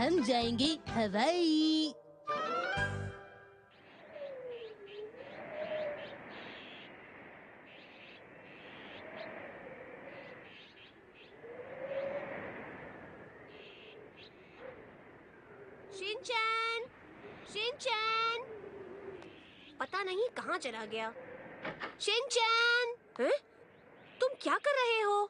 हम जाएंगे हवाई। शिनचैन, शिनचैन, पता नहीं कहाँ चला गया। शिनचैन, हैं? तुम क्या कर रहे हो?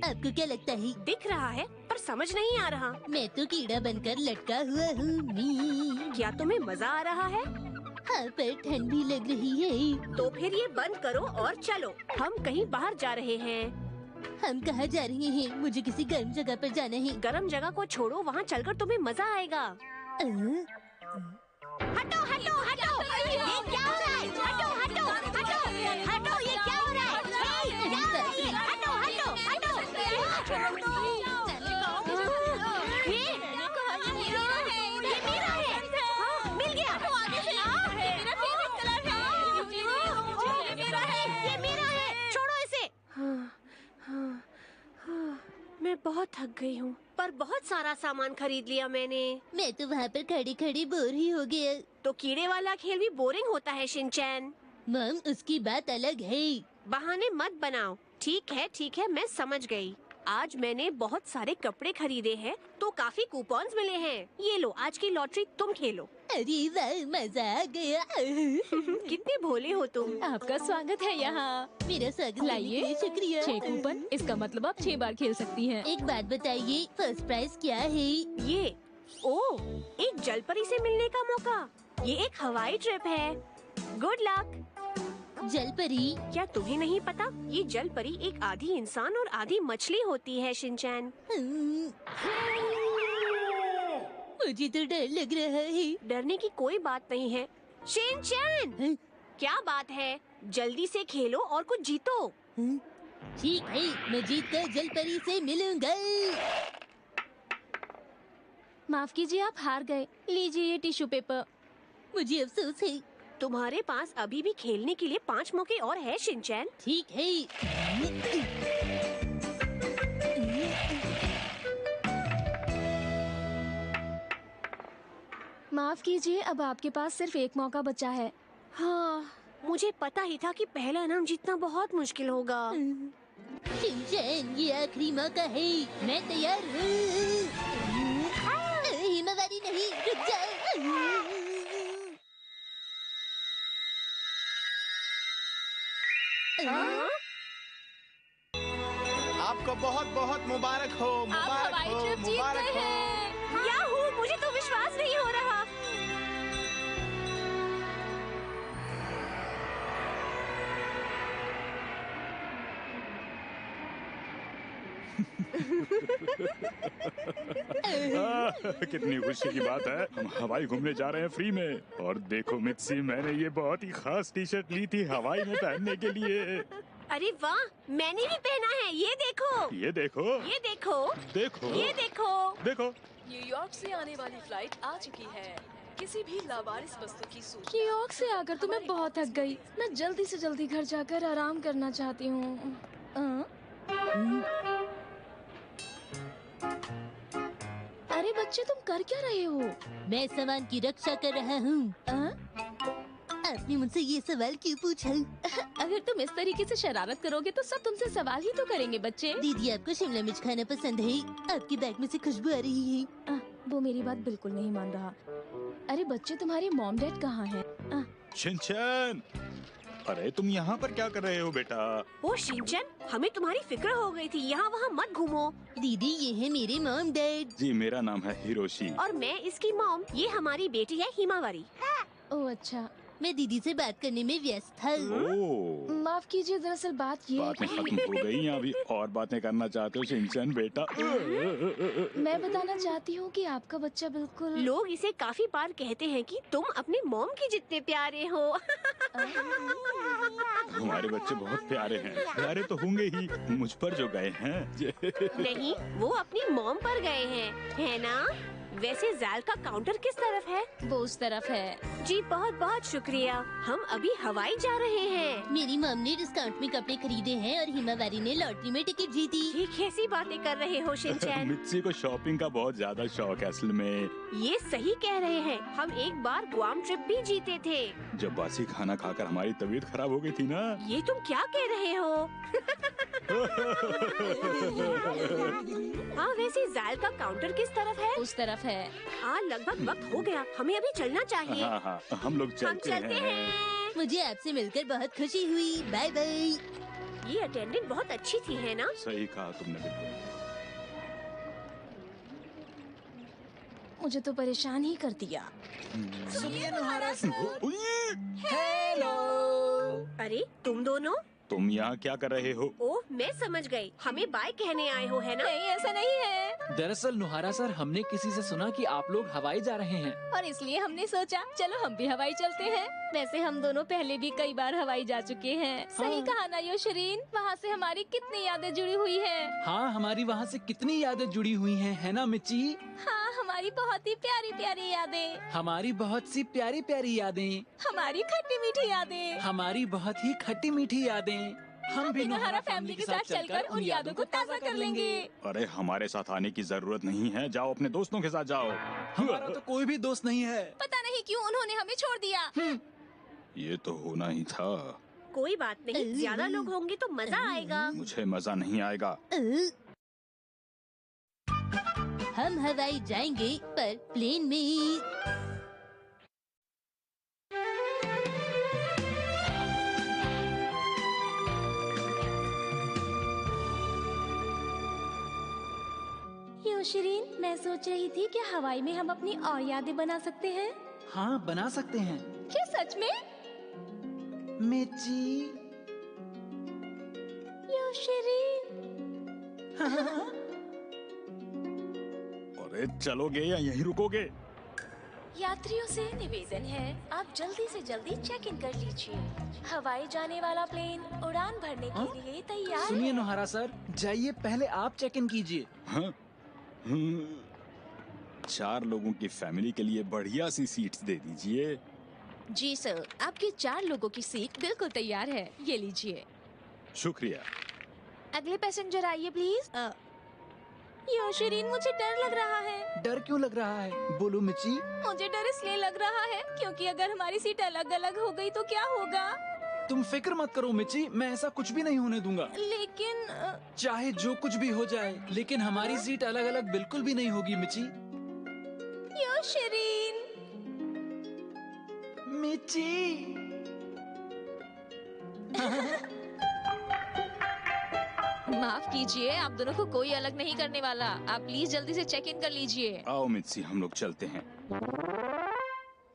आपको क्या लगता है? दिख रहा है पर समझ नहीं आ रहा। मैं तो कीड़ा बनकर लटका हुआ हूँ। क्या तुम्हें मजा आ रहा है? हाँ, पर ठंड भी लग रही है। तो फिर ये बंद करो और चलो, हम कहीं बाहर जा रहे हैं। हम कहाँ जा रहे हैं? मुझे किसी गर्म जगह पर जाना है। गर्म जगह को छोड़ो, वहाँ चलकर तुम्हें मजा आएगा। हटो हटो हटो, ये क्या हो रहा है? हटो हटो हटो हटो, ये क्या हो रहा है? हे, क्या हो रहा है? हटो हटो हटो, ये मेरा है। हाँ, मिल गया। ये मेरा है, छोड़ो इसे। मैं बहुत थक गई हूँ, पर बहुत सारा सामान खरीद लिया मैंने। मैं तो वहाँ पर खड़ी खड़ी बोर ही हो गया। तो कीड़े वाला खेल भी बोरिंग होता है शिनचैन। मम, उसकी बात अलग है। बहाने मत बनाओ। ठीक है, मैं समझ गई। आज मैंने बहुत सारे कपड़े खरीदे हैं, तो काफी कूपन्स मिले हैं। ये लो, आज की लॉटरी तुम खेलो। अरे वाह, मजा आ गया। कितने भोले हो तुम। आपका स्वागत है यहाँ। मेरा स्वागत करने के लाइए लिए शुक्रिया। 6 कूपन, इसका मतलब आप 6 बार खेल सकती हैं। एक बात बताइए, फर्स्ट प्राइज क्या है? ये एक जलपरी से मिलने का मौका। ये एक हवाई ट्रिप है। Good luck. जलपरी? क्या तुम्हें नहीं पता? ये जलपरी एक आधी इंसान और आधी मछली होती है शिनचैन। मुझे तो डर लग रहा है। डरने की कोई बात नहीं है शिनचैन। क्या बात है? जल्दी से खेलो और कुछ जीतो। ठीक है, मैं जीत कर जलपरी से मिलूंगा। माफ कीजिए, आप हार गए। लीजिए ये टिश्यू पेपर। मुझे अफसोस है। तुम्हारे पास अभी भी खेलने के लिए 5 मौके और है शिनचैन। ठीक है। माफ कीजिए, अब आपके पास सिर्फ एक मौका बचा है। हाँ, मुझे पता ही था कि पहला इनाम जीतना बहुत मुश्किल होगा। शिनचैन, ये आखिरी मौका है। मैं तैयार हूँ। हिमावारी नहीं, रुक जाओ। आपको बहुत बहुत मुबारक हो, मुबारक हो, मुबारक हो। याहू, मुझे तो विश्वास नहीं हो रहा। कितनी खुशी की बात है, हम हवाई घूमने जा रहे हैं फ्री में। और देखो मित्सी, मैंने ये बहुत ही खास टी शर्ट ली थी हवाई में पहनने के लिए। अरे वाह, मैंने भी पहना है। ये देखो, ये देखो, ये देखो, देखो, ये देखो। देखो। न्यूयॉर्क से आने वाली फ्लाइट आ चुकी है। किसी भी लावारिस वस्तु की सूचना। न्यूयॉर्क से आकर तो मैं बहुत थक गई। मैं जल्दी से जल्दी घर जाकर आराम करना चाहती हूँ। अरे बच्चे, तुम कर क्या रहे हो? मैं सामान की रक्षा कर रहा हूँ। आपने मुझसे ये सवाल क्यों पूछा? अगर तुम इस तरीके से शरारत करोगे तो सब तुमसे सवाल ही तो करेंगे बच्चे। दीदी, आपको शिमला मिर्च खाना पसंद है? आपके बैग में से खुशबू आ रही है। वो मेरी बात बिल्कुल नहीं मान रहा। अरे बच्चे, तुम्हारे मॉम डैड कहाँ हैं? शिनचैन, अरे तुम यहाँ पर क्या कर रहे हो बेटा? ओ शिनचैन, हमें तुम्हारी फिक्र हो गई थी। यहाँ वहाँ मत घूमो। दीदी, ये है मेरे मॉम डैड। जी, मेरा नाम है हिरोशी। और मैं इसकी मॉम। ये हमारी बेटी है हिमावारी। ओह अच्छा। मैं दीदी से बात करने में व्यस्त था। ओह, माफ कीजिए, दरअसल बात ये बातें खत्म हो गई, यहाँ भी और बातें करना चाहते हो शिनचैन बेटा? मैं बताना चाहती हूँ कि आपका बच्चा बिल्कुल। लोग इसे काफी बार कहते हैं कि तुम अपने मॉम के जितने प्यारे हो। हमारे बच्चे बहुत प्यारे हैं। प्यारे तो होंगे ही, मुझ पर जो गए हैं। नहीं, वो अपनी मॉम पर गए हैं, है ना? वैसे जैल का काउंटर किस तरफ है? वो उस तरफ है। जी बहुत बहुत शुक्रिया। हम अभी हवाई जा रहे हैं। मेरी मम ने डिस्काउंट में कपड़े खरीदे हैं और हिमावारी ने लॉटरी में टिकट जीती। ये कैसी बातें कर रहे हो शिनचैन? मित्सी को शॉपिंग का बहुत ज्यादा शौक है असल में। ये सही कह रहे हैं। हम एक बार गुआम ट्रिप भी जीते थे। जब बासी खाना खाकर हमारी तबीयत खराब हो गई थी ना। ये तुम क्या कह रहे हो? हाँ वैसे जैल का काउंटर किस तरफ है? उस तरफ है। हाँ लगभग वक्त हो गया। हमें अभी चलना चाहिए। हाँ हाँ हम लोग चलते हैं। मुझे आपसे मिलकर बहुत खुशी हुई। Bye bye. ये अटेंडेंट बहुत अच्छी थी, है ना? सही कहा तुमने बिल्कुल। मुझे तो परेशान ही कर दिया। सुनिए नुहारा सर। हेलो। अरे तुम दोनों? तुम यहाँ क्या कर रहे हो? ओह मैं समझ गई। हमें बाय कहने आए हो, है ना? नहीं ऐसा नहीं है। दरअसल नुहारा सर, हमने किसी से सुना कि आप लोग हवाई जा रहे हैं और इसलिए हमने सोचा चलो हम भी हवाई चलते हैं। वैसे हम दोनों पहले भी कई बार हवाई जा चुके हैं। सही कहा ना योशरीन? वहाँ से हमारी कितनी यादें जुड़ी हुई हैं। हाँ हमारी वहाँ से कितनी यादें जुड़ी हुई हैं, है ना मिच्ची? हाँ हमारी बहुत ही प्यारी प्यारी यादें। हमारी बहुत सी प्यारी प्यारी यादें। हमारी खट्टी मीठी यादें। हमारी बहुत ही खट्टी मीठी यादें। हम भी नुहारा फैमिली के साथ चलकर उन यादों को ताज़ा कर लेंगे। अरे हमारे साथ आने की जरूरत नहीं है। जाओ अपने दोस्तों के साथ जाओ। हमारा तो कोई भी दोस्त नहीं है। पता नहीं क्यों उन्होंने हमें छोड़ दिया। ये तो होना ही था। कोई बात नहीं, ज्यादा लोग होंगे तो मजा आएगा। मुझे मजा नहीं आएगा। हम हवाई जाएंगे पर प्लेन में। योशरीन मैं सोच रही थी कि हवाई में हम अपनी और यादें बना सकते हैं। हाँ बना सकते हैं। क्या सच में? मिच्ची। योशरीन। अरे चलोगे या यहीं रुकोगे? यात्रियों से निवेदन है आप जल्दी से जल्दी चेक इन कर लीजिए। हवाई जाने वाला प्लेन उड़ान भरने के लिए तैयार सुनिए है। नुहारा सर, जाइए पहले आप चेक इन कीजिए। हाँ? 4 लोगों की फैमिली के लिए बढ़िया सी सीट्स दे दीजिए। जी सर, आपकी 4 लोगों की सीट बिल्कुल तैयार है। ये लीजिए। शुक्रिया। अगले पैसेंजर आइए प्लीज। योशरीन मुझे डर लग रहा है। डर क्यों लग रहा है? बोलो मिच्ची। मुझे डर इसलिए लग रहा है क्योंकि अगर हमारी सीट अलग अलग हो गई तो क्या होगा? तुम फिक्र मत करो मिच्ची, मैं ऐसा कुछ भी नहीं होने दूंगा। लेकिन चाहे जो कुछ भी हो जाए, लेकिन हमारी सीट अलग अलग बिल्कुल भी नहीं होगी मिच्ची। योशरीन। मिच्ची। माफ कीजिए, आप दोनों को कोई अलग नहीं करने वाला। आप प्लीज जल्दी से चेक इन कर लीजिए। आओ मित्सी, हम लोग चलते हैं।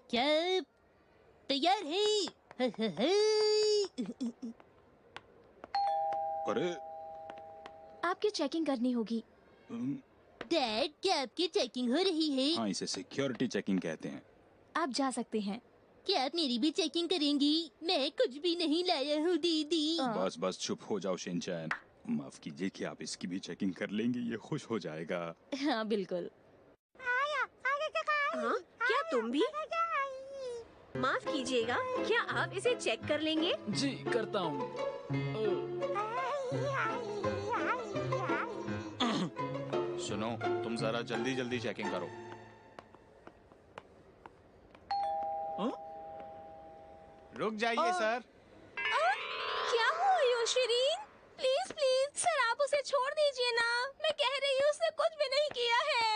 क्या तैयार है? अरे आपकी चेकिंग करनी होगी। डैड क्या आपकी चेकिंग हो रही है? हाँ, इसे सिक्योरिटी चेकिंग कहते हैं। आप जा सकते हैं। क्या आप मेरी भी चेकिंग करेंगी? मैं कुछ भी नहीं लाया हूँ दीदी। बस बस चुप हो जाओ शिनचैन। माफ कीजिए कि आप इसकी भी चेकिंग कर लेंगे, ये खुश हो जाएगा। हाँ बिल्कुल। हाँ, क्या तुम भी? माफ कीजिएगा, क्या आप इसे चेक कर लेंगे? जी करता हूँ। सुनो, तुम जरा जल्दी जल्दी चेकिंग करो। रुक जाइए सर। क्या हुआ योशरीन? प्लीज प्लीज सर, आप उसे छोड़ दीजिए ना। मैं कह रही हूँ उसने कुछ भी नहीं किया है।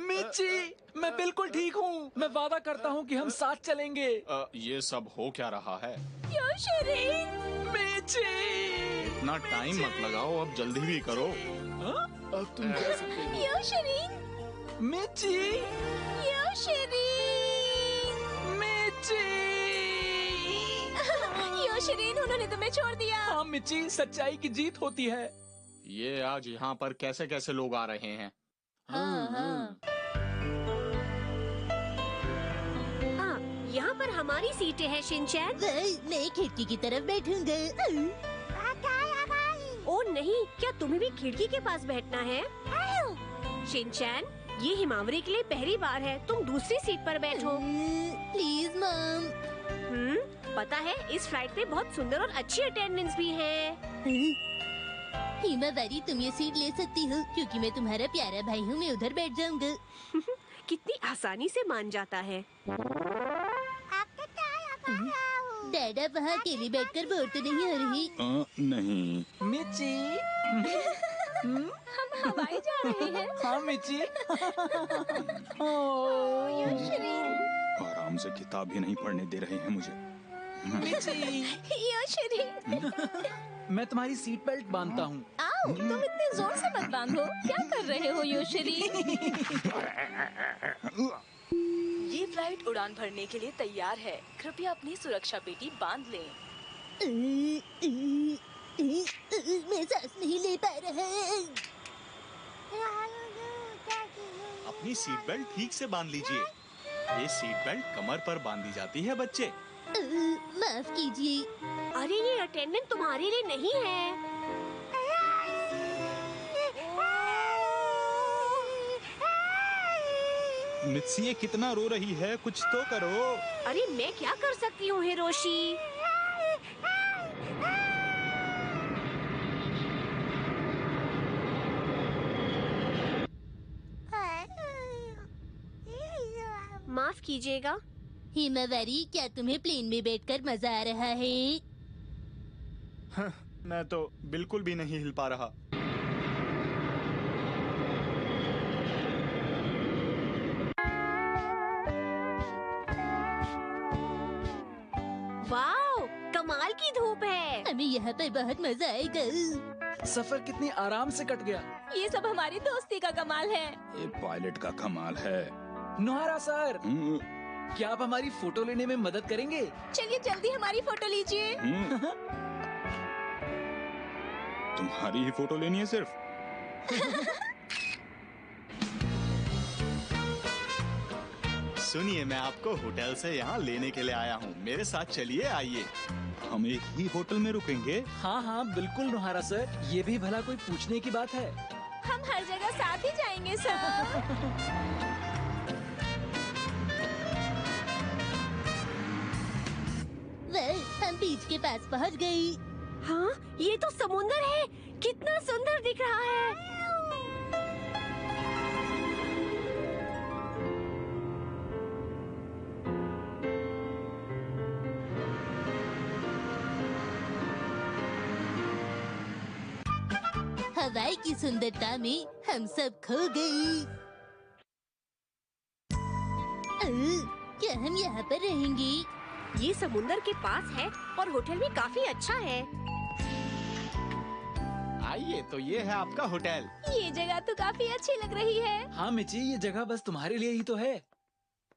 मिच्ची, मैं बिल्कुल ठीक हूँ। मैं वादा करता हूँ कि हम साथ चलेंगे। ये सब हो क्या रहा है? योशरीन। मिच्ची। इतना टाइम मत लगाओ, अब जल्दी भी करो। अब तुम जा सकते हो। योशरीन। मिच्ची। योशरीन। मिच्ची। योशरीन, उन्होंने तुम्हें छोड़ दिया। हाँ मिच्ची, सच्चाई की जीत होती है। ये आज यहाँ पर कैसे कैसे लोग आ रहे हैं? हाँ। हाँ, यहाँ पर हमारी सीटें हैं शिनचैन। मैं खिड़की की तरफ बैठूंगा। ओ नहीं, क्या तुम्हें भी खिड़की के पास बैठना है? शिनचैन, ये हिमावरी के लिए पहली बार है, तुम दूसरी सीट पर बैठो। Please mom. पता है इस फ्लाइट पे बहुत सुंदर और अच्छी अटेंडेंस भी है। हिमावरी, तुम ये सीट ले सकती हो क्योंकि मैं तुम्हारा प्यारा भाई हूँ। मैं उधर बैठ जाऊंगा। कितनी आसानी से मान जाता है। डैड, आप वहाँ अकेले बैठकर बोर तो नहीं हो रही? नहीं। मिची। हम हवाई जा रहे हैं। हाँ मिची। आराम से किताब भी नहीं पढ़ने दे रहे हैं मुझे। मिची। मैं तुम्हारी सीट बेल्ट बांधता हूँ। आओ, तुम इतने जोर से मत बांधो। क्या कर रहे हो योशरी? ये फ्लाइट उड़ान भरने के लिए तैयार है। कृपया अपनी सुरक्षा पेटी बांध लें। मैं सांस नहीं ले पा रहा। अपनी सीट बेल्ट ठीक से बांध लीजिए। ये सीट बेल्ट कमर पर बांधी जाती है बच्चे। माफ कीजिए। अरे ये अटेंडेंट तुम्हारे लिए नहीं है। मित्सी, ये कितना रो रही है, कुछ तो करो। अरे मैं क्या कर सकती हूँ हिरोशी? माफ कीजिएगा। हिमावरी, क्या तुम्हें प्लेन में बैठकर मजा आ रहा है? मैं तो बिल्कुल भी नहीं हिल पा रहा। वाओ, कमाल की धूप है। हमें यहाँ पर बहुत मजा आएगा। सफर कितनी आराम से कट गया। ये सब हमारी दोस्ती का कमाल है। ये पायलट का कमाल है। नोहारा सर, क्या आप हमारी फोटो लेने में मदद करेंगे? चलिए जल्दी हमारी फोटो लीजिए। तुम्हारी ही फोटो लेनी है सिर्फ? सुनिए, मैं आपको होटल से यहाँ लेने के लिए आया हूँ। मेरे साथ चलिए, आइए। हम एक ही होटल में रुकेंगे? हाँ हाँ बिल्कुल नोहारा सर, ये भी भला कोई पूछने की बात है। हम हर जगह साथ ही जाएंगे सर। हम बीच के पास पहुँच गई। हाँ, ये तो समुंदर है। कितना सुंदर दिख रहा है। हवाई की सुंदरता में हम सब खो गए। क्या हम यहाँ पर रहेंगे? ये समुंदर के पास है और होटल भी काफी अच्छा है। आइए, तो ये है आपका होटल। ये जगह तो काफी अच्छी लग रही है। हाँ मिची, ये जगह बस तुम्हारे लिए ही तो है।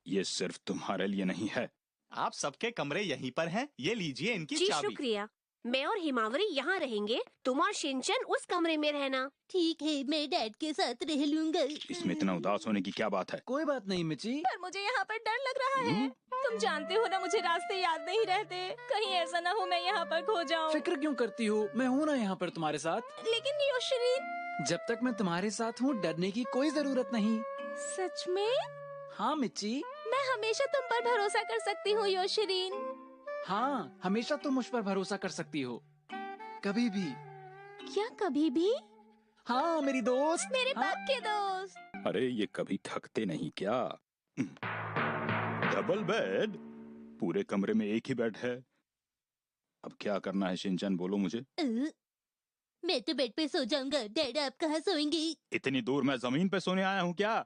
ये सिर्फ तुम्हारे लिए नहीं है। आप सबके कमरे यहीं पर हैं। ये लीजिए इनकी जी चाबी। शुक्रिया। मैं और हिमावरी यहाँ रहेंगे, तुम और शिनचैन उस कमरे में रहना। ठीक है, मैं डैड के साथ रह लूंगा। इसमें इतना उदास होने की क्या बात है? कोई बात नहीं मिची। पर मुझे यहाँ पर डर लग रहा है। तुम जानते हो ना, मुझे रास्ते याद नहीं रहते। कहीं ऐसा ना हो मैं यहाँ पर खो जाऊँ। फिक्र क्यों करती हो, मैं हूँ ना यहाँ पर तुम्हारे साथ। लेकिन योशरीन, जब तक मैं तुम्हारे साथ हूँ डरने की कोई जरूरत नहीं। सच में? हाँ मिची। मैं हमेशा तुम पर भरोसा कर सकती हूँ योशरीन। हाँ, हमेशा तुम मुझ पर भरोसा कर सकती हो, कभी भी। क्या कभी भी? हाँ मेरी दोस्त। मेरे हाँ? पक्के दोस्त। अरे ये कभी थकते नहीं क्या? Double bed? पूरे कमरे में एक ही बेड है। अब क्या करना है शिनचैन, बोलो मुझे। मैं तो बेड पे सो जाऊंगा। डैड, आप कहाँ सोएंगे? इतनी दूर मैं जमीन पे सोने आया हूँ क्या?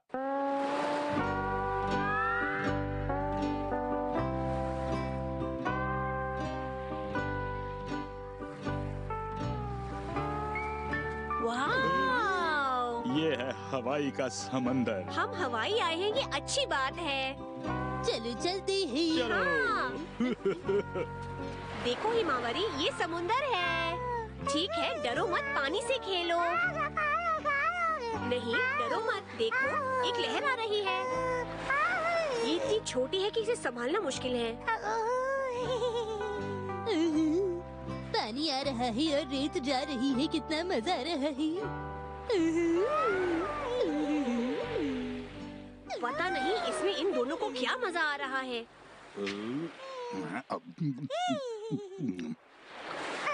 वाह! ये है हवाई का समंदर। हम हवाई आए हैं, ये अच्छी बात है। चलो चलते हैं। चलो। हाँ। देखो हिमावरी, ये समुंदर है। ठीक है, डरो मत, पानी से खेलो। नहीं, डरो मत। देखो, एक लहर आ रही है। ये इतनी छोटी है कि इसे संभालना मुश्किल है। पानी आ रहा है और रेत जा रही है। कितना मजा आ रहा है। पता नहीं इसमें इन दोनों को क्या मजा आ रहा है।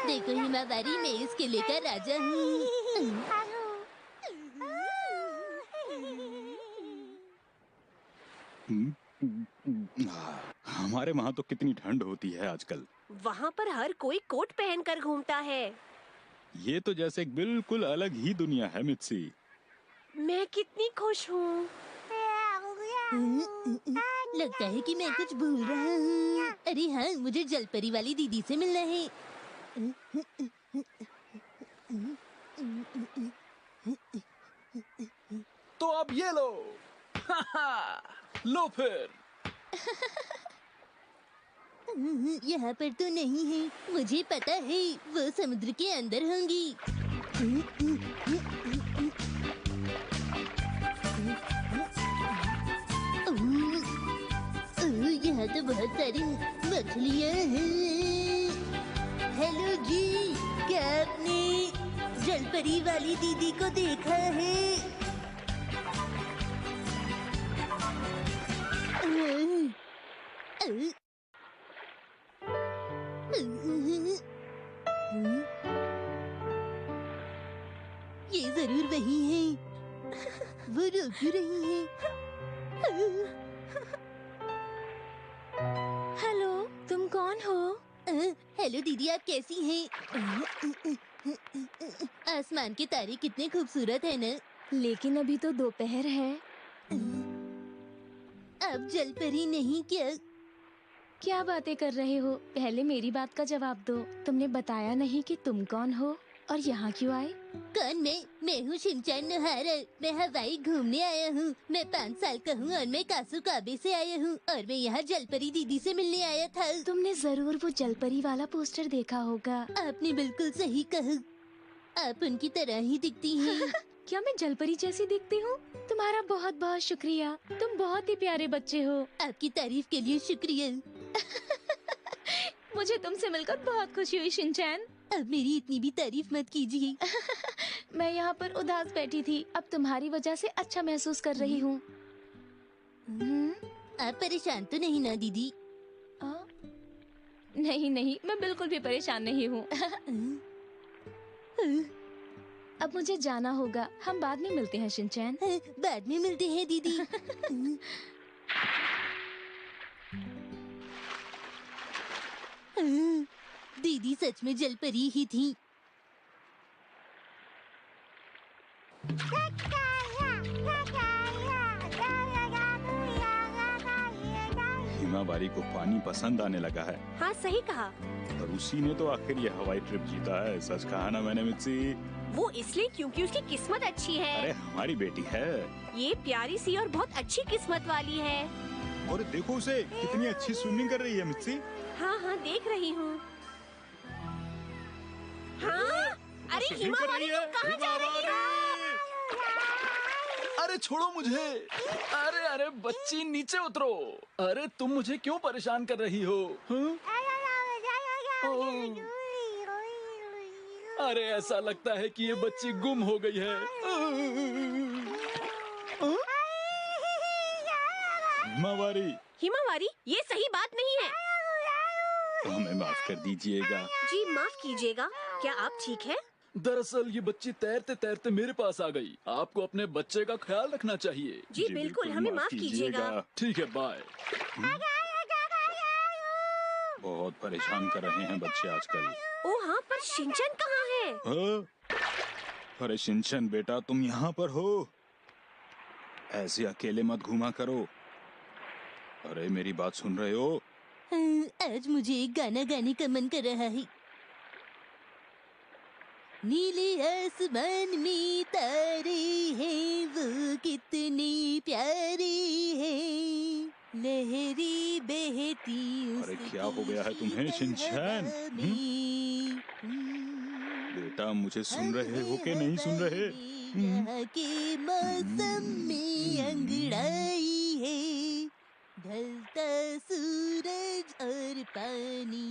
देखो हिमावारी, मैं इस किले का राजा हूँ। हमारे वहाँ तो कितनी ठंड होती है आजकल। वहाँ पर हर कोई कोट पहनकर घूमता है। ये तो जैसे एक बिल्कुल अलग ही दुनिया है मित्सी। मैं कितनी खुश हूँ। लगता है कि मैं कुछ भूल रहा हूँ। अरे हाँ, मुझे जलपरी वाली दीदी से मिलना है। तो अब ये लो। लो फिर। यहाँ पर तो नहीं है। मुझे पता है, वो समुद्र के अंदर होंगी। यहाँ तो बहुत सारी मछलियाँ हैं। हेलो जी, क्या आपने जलपरी वाली दीदी को देखा है? ये जरूर वही है। वो रो क्यों रही है? हेलो, तुम कौन हो? हेलो दीदी, आप कैसी हैं? आसमान के तारे कितने खूबसूरत है ना? लेकिन अभी तो दोपहर है। आप जलपरी नहीं क्या? क्या बातें कर रहे हो? पहले मेरी बात का जवाब दो। तुमने बताया नहीं कि तुम कौन हो और यहाँ क्यों आए? कौन मैं हूँ शिनचैन नोहारा। मैं हवाई घूमने आया हूँ। मैं 5 साल का हूँ और मैं कासुकाबे से आया हूँ और मैं यहाँ जलपरी दीदी से मिलने आया था। तुमने जरूर वो जलपरी वाला पोस्टर देखा होगा। आपने बिल्कुल सही कहा। आप उनकी तरह ही दिखती हैं। क्या मैं जलपरी जैसी दिखती हूँ? तुम्हारा बहुत बहुत शुक्रिया। तुम बहुत ही प्यारे बच्चे हो। आपकी तारीफ के लिए शुक्रिया। मुझे तुमसे मिलकर बहुत खुशी हुई शिनचैन। अब मेरी इतनी भी तारीफ मत कीजिए। मैं यहाँ पर उदास बैठी थी, अब तुम्हारी वजह से अच्छा महसूस कर रही हूँ। आप परेशान तो नहीं ना दीदी? नहीं नहीं, मैं बिल्कुल भी परेशान नहीं हूँ। अब मुझे जाना होगा। हम बाद में मिलते हैं शिनचैन। बाद में मिलते हैं दीदी। दीदी सच में जलपरी ही थी। हिमावारी को पानी पसंद आने लगा है। हाँ सही कहा। और उसी ने तो आखिर ये हवाई ट्रिप जीता है। सच कहा ना मैंने मित्सी? वो इसलिए क्योंकि उसकी किस्मत अच्छी है। अरे हमारी बेटी है। ये प्यारी सी और बहुत अच्छी किस्मत वाली है। और देखो उसे, कितनी अच्छी स्विमिंग कर रही है मित्सी। हाँ हाँ, देख रही हूँ। हाँ? अरे हिमावारी, तुम कहाँ जा रही हो? अरे छोड़ो मुझे। अरे अरे बच्ची, नीचे उतरो। अरे तुम मुझे क्यों परेशान कर रही हो? अरे ऐसा लगता है कि ये बच्ची गुम हो गई है। हिमावारी, हिमावारी, ये सही बात नहीं है। हमें माफ कर दीजिएगा। जी माफ कीजिएगा। क्या आप ठीक हैं? दरअसल ये बच्ची तैरते तैरते मेरे पास आ गई। आपको अपने बच्चे का ख्याल रखना चाहिए। जी बिल्कुल, हमें माफ कीजिएगा। ठीक है, बाय। बहुत परेशान कर रहे हैं बच्चे आजकल। ओ हाँ, पर शिनचैन कहाँ है? हाँ? अरे शिनचैन बेटा, तुम यहाँ पर हो? ऐसे अकेले मत घूमा करो। अरे मेरी बात सुन रहे हो? आज मुझे एक गाना गाने का मन कर रहा है। नीले आसमान में तारे हैं, वो कितने प्यारे हैं, लहरी बहती अरे क्या हो गया है तुम्हें शिनचैन? बेटा मुझे सुन रहे हो कि नहीं सुन रहे? यहाँ के मौसम में अंगड़ाई है, ढलता सूरज और पानी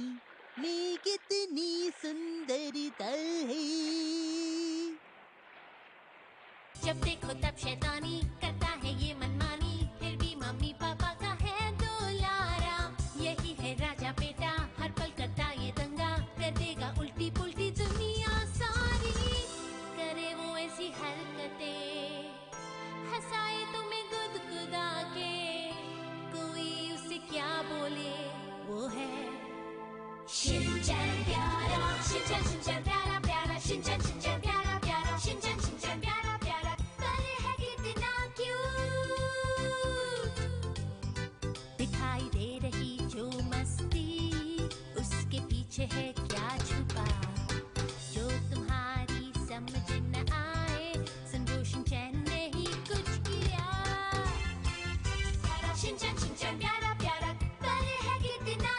में कितनी सुंदरता है। जब देखो तब शैतानी करता है ये मनमानी, फिर शिनचैन प्यारा प्यारा, शिनचैन शिनचैन प्यारा प्यारा, शिनचैन शिनचैन प्यारा प्यारा, करे है कितना क्यूट। दिखाई दे रही जो मस्ती, उसके पीछे है क्या छुपा, जो तुम्हारी समझ न आए, समझो शिनचैन ने ही कुछ किया। शिनचैन शिनचैन प्यारा प्यारा, करे है कितना